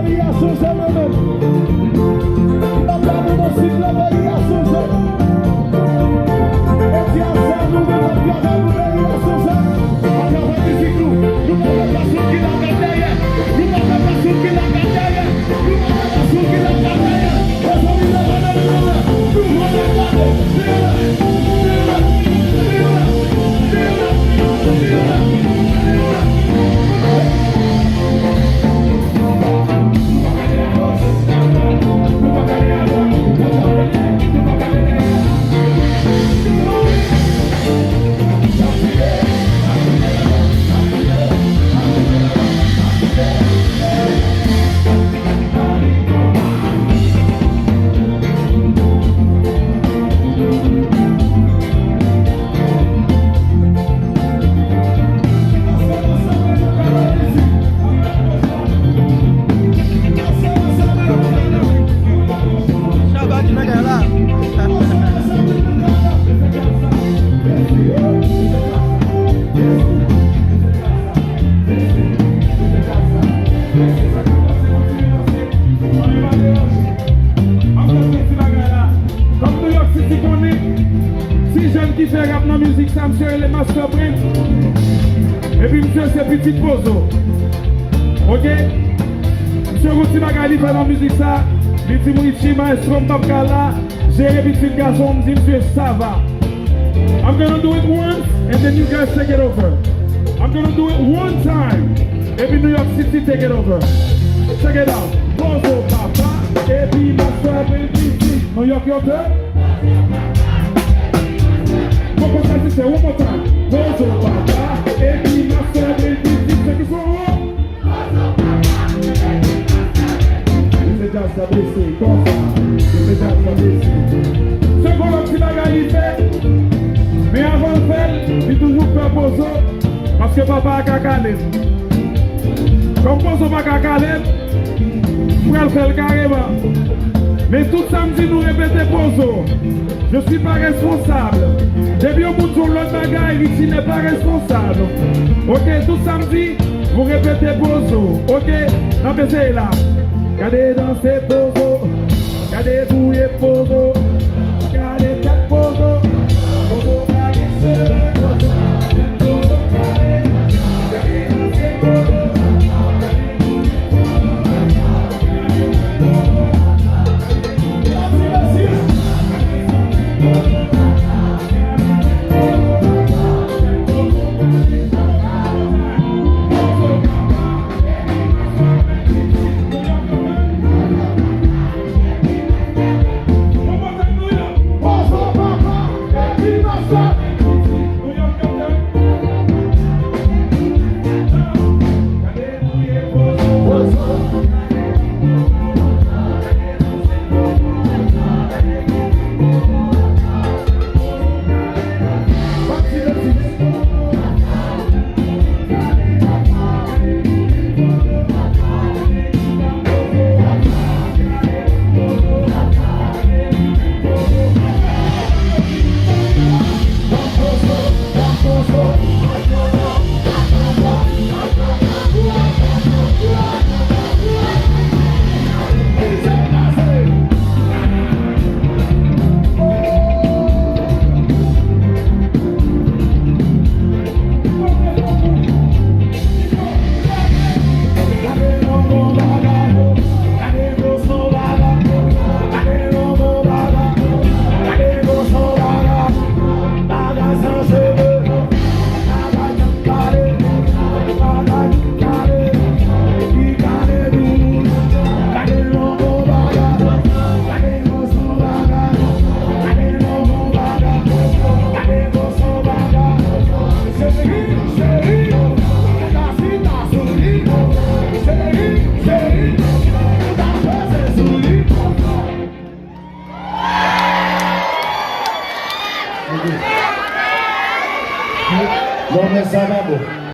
pays a changé moi-même. La part de mon cycle, le pays a changé. Et si à ça, nous venons de garder le pays a changé. À travers la musique, nous n'avons pas ce qu'il a gagné. Nous n'avons pas ce qu'il a gagné. Nous n'avons pas ce qu'il a gagné. Les amis, nous allons qui fait rap dans la musique, ça monsieur les master print. Et puis monsieur c'est petit pozo. Ok? Monsieur Routi Magali fait dans la musique ça. Il dit Mouichi maestro Mbapkala. J'ai petit garçon, me dit monsieur ça va. I'm gonna do it once and then you guys take it over. I'm gonna do it one time. Et puis New York City take it over. Check it out. Pozo papa. Et puis master print. New York your turn. One more time. Pozo papa, et puis ma soeur et puis ceux qui sont hauts. Je vais déjà s'abaisser, comme ça. Je vais déjà s'abaisser. Ce qu'on a petit bagage fait, mais avant de faire, il toujours fait Pozo, parce que papa a cacalé. Comme Pozo pas cacalé, on va le faire carrément. Mais tout samedi nous répétons Pozo. Je ne suis pas responsable. Depuis au bout de l'autre bagaille, ici n'est pas responsable. Ok, tout samedi, vous répétez Pozo. Ok, non mais c'est là. Regardez danser Pozo. Regardez bouiller Pozo. Regardez quatre Pozo. Pozo, regardez Pozo. Bon, mais ça va, bon.